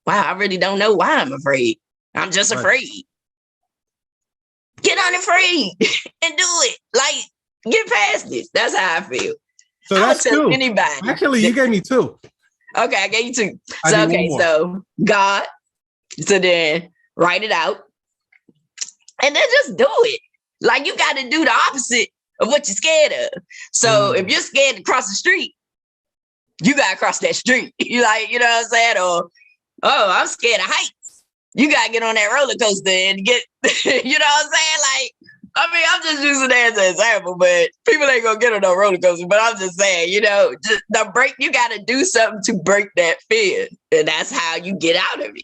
wow, I really don't know why I'm afraid. I'm just afraid. Get unafraid and do it. Like, get past this. That's how I feel. So that's 2. Anybody. Actually, you gave me 2. Okay, I gave you 2. So God. So then write it out. And then just do it. Like, you got to do the opposite of what you're scared of. So if you're scared to cross the street, you got to cross that street. You like, you know what I'm saying? Or, I'm scared of heights. You got to get on that roller coaster and get, you know what I'm saying? Like, I mean, I'm just using that as an example, but people ain't going to get on no roller coaster. But I'm just saying, just the break, you got to do something to break that fear. And that's how you get out of it.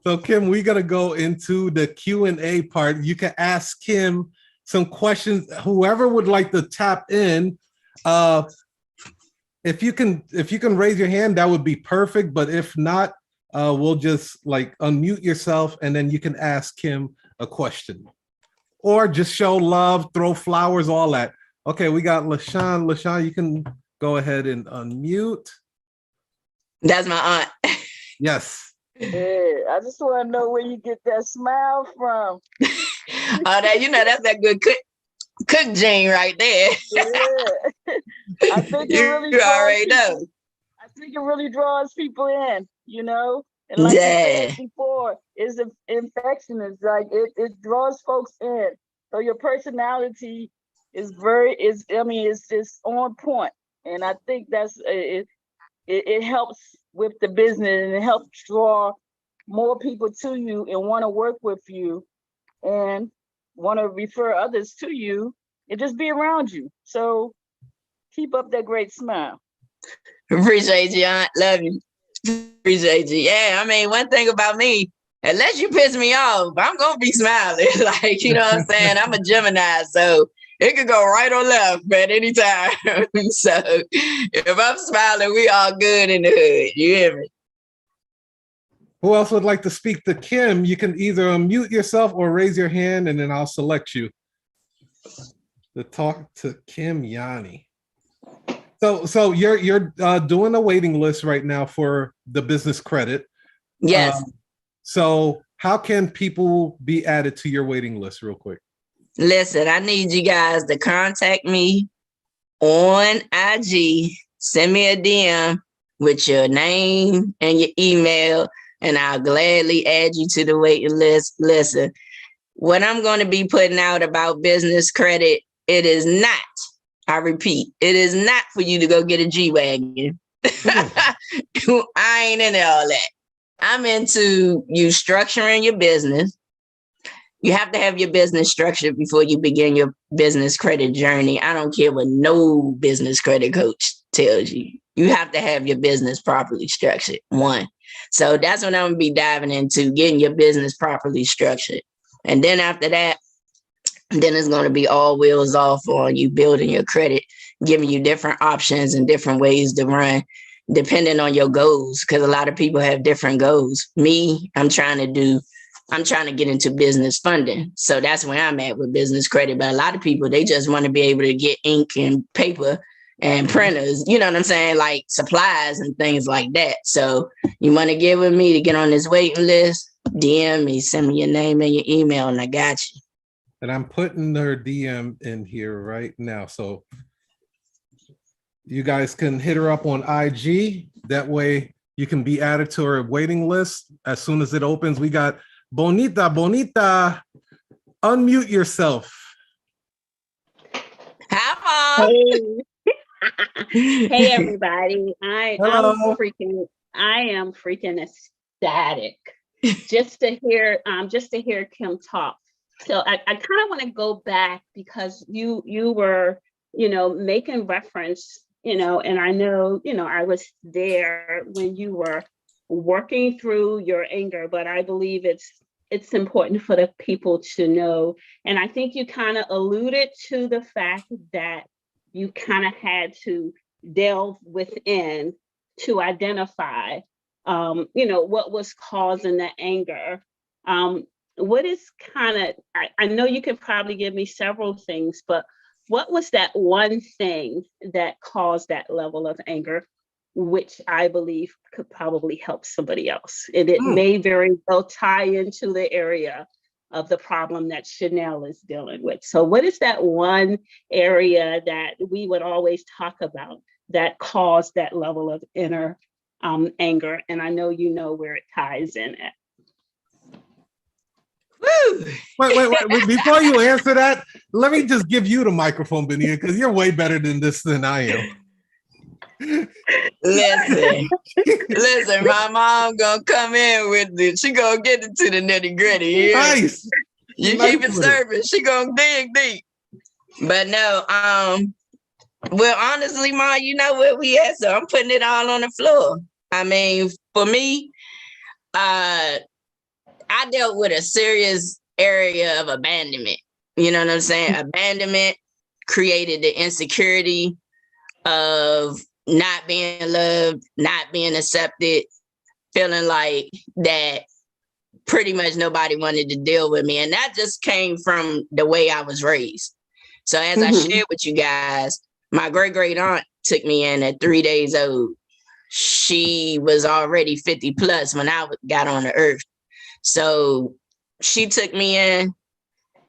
So, Kim, we're going to go into the Q&A part. You can ask Kim some questions. Whoever would like to tap in, if you can raise your hand, that would be perfect. But if not, we'll just like unmute yourself and then you can ask Kim a question. Or just show love, throw flowers, all that. Okay, we got LaShawn. LaShawn, you can go ahead and unmute. That's my aunt. Yes. Yeah, I just want to know where you get that smile from. That's that good cook gene right there. Yeah. I think it really you already know. I think it really draws people in, And like you said before, it's an infection. It's like it draws folks in. So your personality is it's just on point. And I think that's it helps with the business and it helps draw more people to you and want to work with you and want to refer others to you and just be around you. So keep up that great smile. Appreciate you, Aunt. Love you. Appreciate you. Yeah, I mean, one thing about me, unless you piss me off, I'm going to be smiling. Like, you know what I'm saying? I'm a Gemini, so it could go right or left at any time. So if I'm smiling, we all good in the hood. You hear me? Who else would like to speak to Kim? You can either unmute yourself or raise your hand, and then I'll select you to talk to Kim Yanni. So you're doing a waiting list right now for the business credit. Yes. So how can people be added to your waiting list real quick? Listen, I need you guys to contact me on IG. Send me a DM with your name and your email, and I'll gladly add you to the waiting list. Listen, what I'm going to be putting out about business credit, it is not, I repeat, it is not for you to go get a G-Wagon. I ain't into all that. I'm into you structuring your business. You have to have your business structured before you begin your business credit journey. I don't care what no business credit coach tells you. You have to have your business properly structured, one. So that's what I'm gonna be diving into, getting your business properly structured. And then after that, then it's going to be all wheels off on you building your credit, giving you different options and different ways to run depending on your goals. Because a lot of people have different goals. Me, I'm trying to get into business funding. So that's where I'm at with business credit. But a lot of people, they just want to be able to get ink and paper and printers, you know what I'm saying? Like supplies and things like that. So you want to get with me to get on this waiting list, DM me, send me your name and your email, and I got you. And I'm putting her DM in here right now. So you guys can hit her up on IG. That way you can be added to her waiting list as soon as it opens. We got Bonita. Unmute yourself. Hi, Mom. Hey, hey everybody. I am freaking ecstatic just to hear Kim talk. So I kind of want to go back because you were, making reference, and I know, I was there when you were working through your anger, but I believe it's important for the people to know. And I think you kind of alluded to the fact that you kind of had to delve within to identify, what was causing the anger. What is I know you could probably give me several things, but what was that one thing that caused that level of anger, which I believe could probably help somebody else? And it may very well tie into the area of the problem that Chanel is dealing with. So what is that one area that we would always talk about that caused that level of inner anger? And I know you know where it ties in at. Wait. Before you answer that, let me just give you the microphone, Benita, because you're way better than this than I am. Listen, my mom gonna come in with it. She gonna get into the nitty gritty. Yeah? Nice. You keep it serving. She gonna dig deep. But no, well, honestly, Ma, you know where we at, so I'm putting it all on the floor. I mean, for me, I dealt with a serious area of abandonment. You know what I'm saying? Abandonment created the insecurity of not being loved, not being accepted, feeling like that pretty much nobody wanted to deal with me. And that just came from the way I was raised. So as I shared with you guys, my great aunt took me in at 3 days old. She was already 50 plus when I got on the earth. So she took me in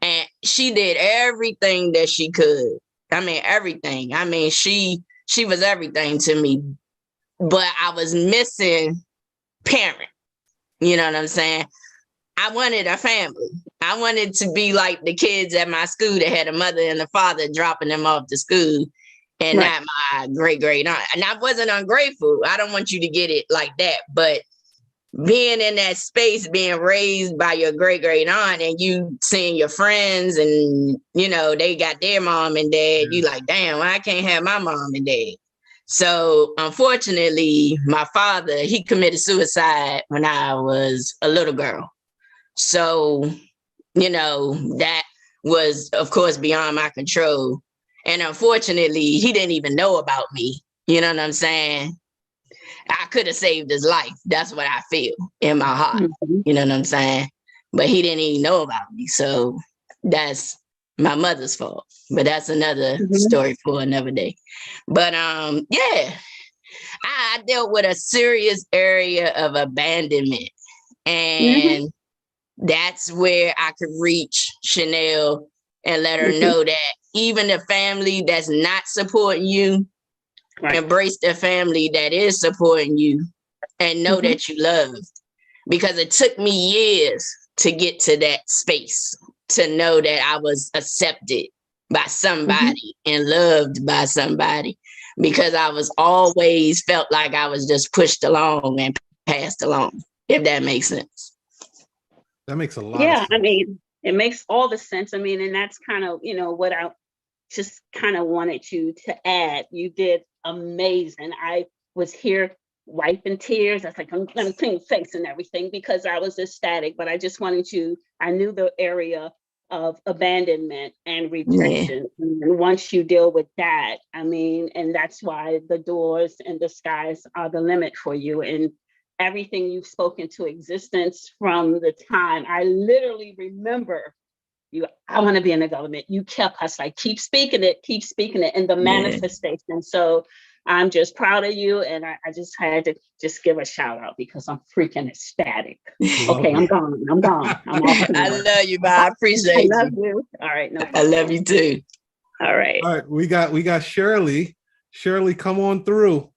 and she did everything that she could. I mean, everything. I mean, she was everything to me, but I was missing parent. You know what I'm saying? I wanted a family. I wanted to be like the kids at my school that had a mother and a father dropping them off to school and not my great aunt. And I wasn't ungrateful. I don't want you to get it like that, but being in that space, being raised by your great aunt and you seeing your friends and, they got their mom and dad, you like, damn, I can't have my mom and dad. So unfortunately, my father, he committed suicide when I was a little girl. So, that was, of course, beyond my control. And unfortunately, he didn't even know about me. You know what I'm saying? I could have saved his life. That's what I feel in my heart. You know what I'm saying? But he didn't even know about me. So that's my mother's fault. But that's another story for another day. But I dealt with a serious area of abandonment. And that's where I could reach Chanel and let her know that even the family that's not supporting you, embrace the family that is supporting you and know that you loved. Because it took me years to get to that space, to know that I was accepted by somebody and loved by somebody, because I was always felt like I was just pushed along and passed along, if that makes sense. That makes a lot of sense. I mean, it makes all the sense. I mean, and that's kind of, what I just kind of wanted you to add. You did amazing. I was here wiping tears. I was like, I'm gonna clean your face and everything because I was ecstatic, but I just wanted you, I knew the area of abandonment and rejection. And once you deal with that, I mean, and that's why the doors and the skies are the limit for you. And everything you've spoken to existence from the time I literally remember you, I want to be in the government. You kept us like, keep speaking it, and the manifestation. So I'm just proud of you. And I just had to just give a shout out because I'm freaking ecstatic. Okay, I'm gone. I'm off. I love you, Bob. I appreciate you. I love you. All right. No I love you too. All right. All right. We got Shirley. Shirley, come on through.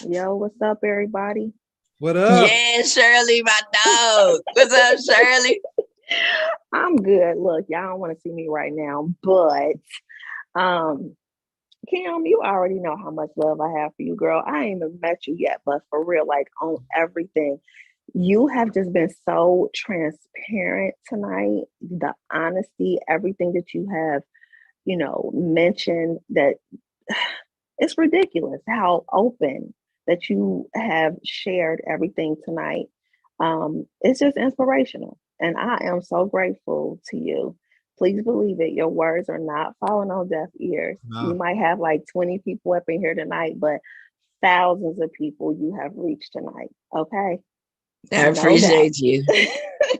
Yo, what's up, everybody? What up? Yeah, Shirley, my dog. What's up, Shirley? I'm good. Look, y'all don't want to see me right now, but Kim, you already know how much love I have for you, girl. I ain't even met you yet, but for real, like on everything, you have just been so transparent tonight. The honesty, everything that you have, mentioned, that it's ridiculous how open that you have shared everything tonight. It's just inspirational. And I am so grateful to you. Please believe it. Your words are not falling on deaf ears. No. You might have like 20 people up in here tonight, but thousands of people you have reached tonight. Okay. I appreciate you.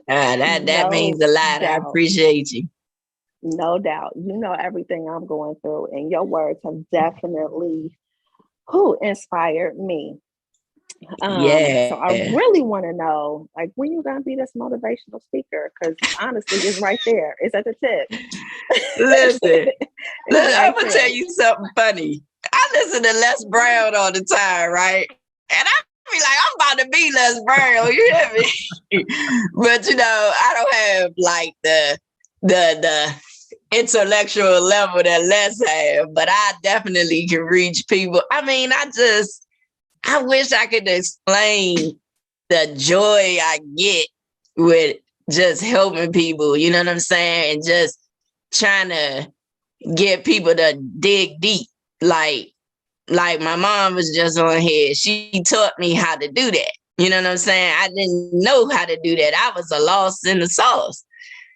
That means a lot. I appreciate you. No doubt. You know everything I'm going through, and your words have definitely inspired me. So I really want to know, like, when you're gonna be this motivational speaker, because honestly, it's right there. It's at the tip. Listen, I'm gonna tell you something funny. I listen to Les Brown all the time, right? And I be like, I'm about to be Les Brown, you hear me? But I don't have like the intellectual level that Les have, but I definitely can reach people. I mean, I wish I could explain the joy I get with just helping people, you know what I'm saying? And just trying to get people to dig deep. Like my mom was just on here. She taught me how to do that. You know what I'm saying? I didn't know how to do that. I was a lost in the sauce.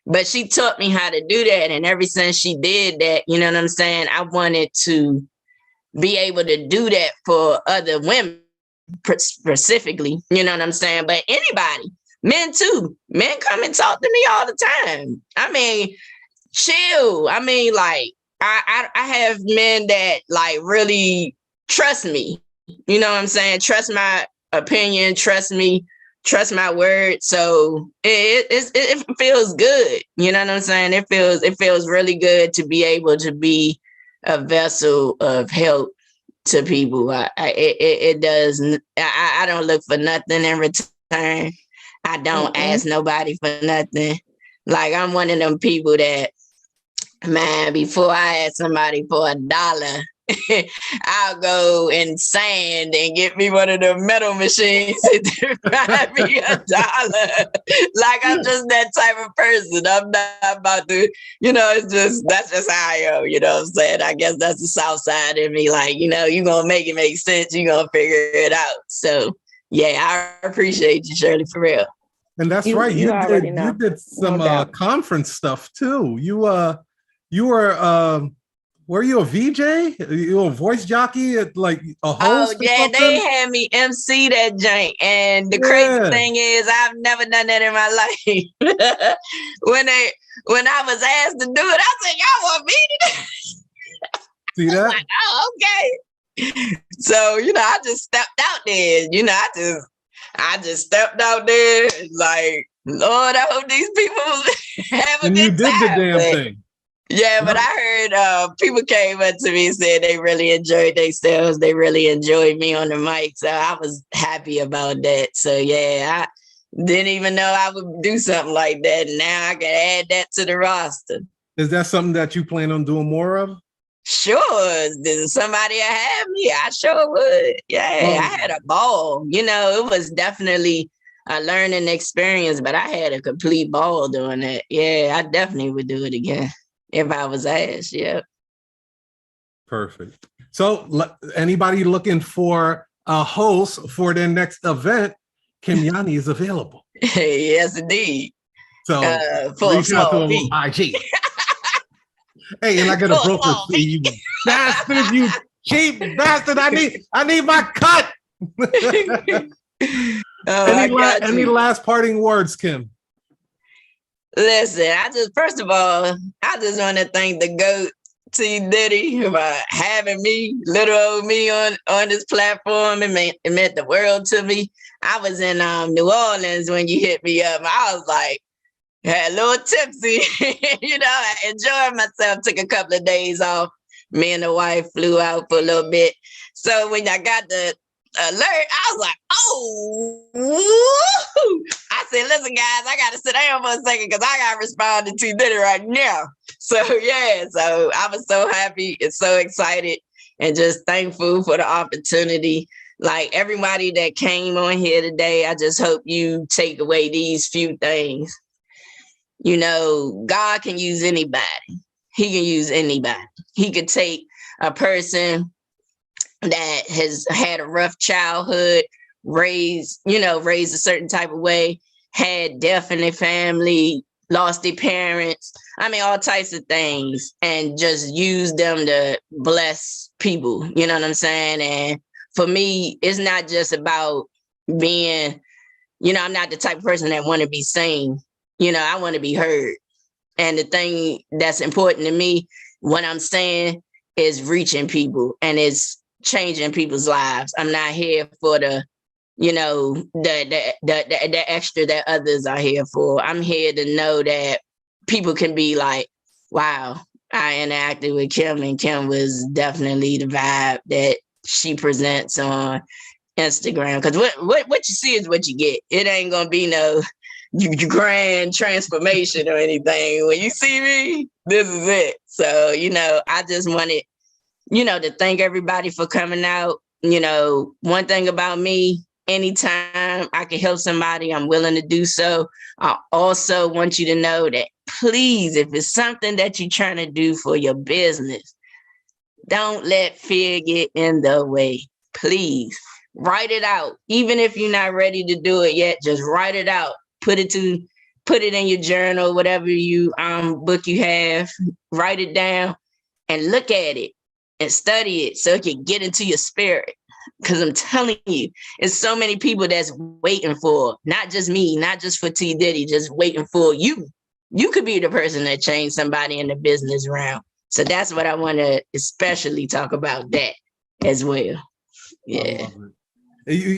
But she taught me how to do that. And ever since she did that, you know what I'm saying? I wanted to be able to do that for other women specifically, you know what I'm saying? But anybody, men too. Men come and talk to me all the time. I mean, chill. I mean, like, I have men that like really trust me. You know what I'm saying? Trust my opinion, trust me, trust my word. So it feels good. You know what I'm saying? It feels really good to be able to be a vessel of help to people. It does. I don't look for nothing in return. I don't ask nobody for nothing. Like, I'm one of them people that, man, before I ask somebody for $1, I'll go in sand and get me one of the metal machines to buy me $1. Like, I'm just that type of person. I'm not about to, that's just how I am, you know what I'm saying? I guess that's the South Side in me. Like, you're going to make it make sense. You're going to figure it out. So, yeah, I appreciate you, Shirley, for real. And that's right. You did some conference stuff too. You were you a VJ? You were a voice jockey at like a host? Oh yeah, they had me MC that jank. And the crazy thing is, I've never done that in my life. When I was asked to do it, I said, "Y'all want me to do it?" See that? Like, oh, okay. So I just stepped out there. I just stepped out there. Like, Lord, I hope these people have a and good you did time. The damn thing. Yeah, but I heard people came up to me and said they really enjoyed themselves. They really enjoyed me on the mic. So I was happy about that. So yeah, I didn't even know I would do something like that. Now I can add that to the roster. Is that something that you plan on doing more of? Sure. There's somebody have me. I sure would. Yeah, I had a ball. It was definitely a learning experience, but I had a complete ball doing that. Yeah, I definitely would do it again. If I was asked, yeah. Perfect. So anybody looking for a host for their next event, Kim Yanni is available. Yes, indeed. So For a reach out to small him fee. on IG. Hey, and I got a broker fee, you bastard, you cheap bastard. I need my cut. Any last parting words, Kim? Listen, first of all, I just want to thank the GOAT, T. Diddy, for having me, little old me on this platform. It meant the world to me. I was in New Orleans when you hit me up. I was like, had a little tipsy, I enjoyed myself, took a couple of days off. Me and the wife flew out for a little bit. So when I got the alert, I was like, oh, woo! I said, listen, guys, I got to sit down for a second because I got to respond to T. Diddy right now. So, so I was so happy and so excited and just thankful for the opportunity. Like everybody that came on here today, I just hope you take away these few things. God can use anybody. He can use anybody. He could take a person that has had a rough childhood, raised a certain type of way, had death in their family, lost their parents. I mean, all types of things, and just use them to bless people. You know what I'm saying? And for me, it's not just about being, I'm not the type of person that want to be seen. I want to be heard. And the thing that's important to me, what I'm saying, is reaching people and it's changing people's lives. I'm not here for the extra that others are here for. I'm here to know that people can be like, wow, I interacted with Kim and Kim was definitely the vibe that she presents on Instagram. Because what you see is what you get. It ain't gonna be no grand transformation or anything. When you see me, this is it. So, I just wanted, to thank everybody for coming out. One thing about me, anytime I can help somebody, I'm willing to do so. I also want you to know that, please, if it's something that you're trying to do for your business, don't let fear get in the way. Please write it out. Even if you're not ready to do it yet, just write it out. Put it in your journal, whatever book you have, write it down and look at it and study it so it can get into your spirit. Because I'm telling you, it's so many people that's waiting for, not just me, not just for T. Diddy, just waiting for you. You could be the person that changed somebody in the business realm. So that's what I want to especially talk about, that as well. Yeah.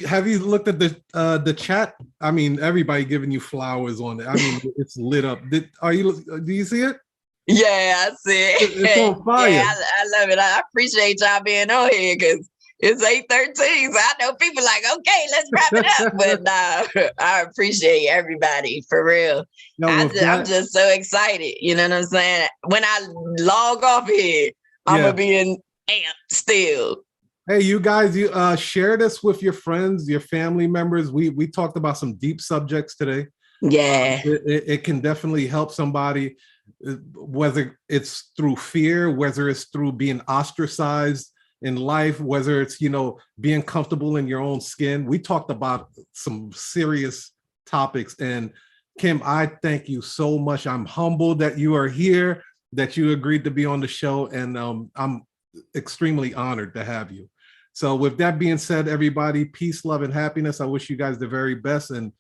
Have you looked at the chat? I mean, everybody giving you flowers on it. I mean, it's lit up. Do you see it? Yeah, I see it. It's on fire. Yeah, I love it. I appreciate y'all being on here because it's 8:13. So I know people like, okay, let's wrap it up. But I appreciate everybody for real. I'm just so excited. You know what I'm saying? When I log off here, I'm gonna be in amp still. Hey, you guys, you share this with your friends, your family members. We talked about some deep subjects today. Yeah. It can definitely help somebody, whether it's through fear, whether it's through being ostracized in life, whether it's, being comfortable in your own skin. We talked about some serious topics. And Kim, I thank you so much. I'm humbled that you are here, that you agreed to be on the show. And I'm extremely honored to have you. So with that being said, everybody, peace, love, and happiness. I wish you guys the very best. And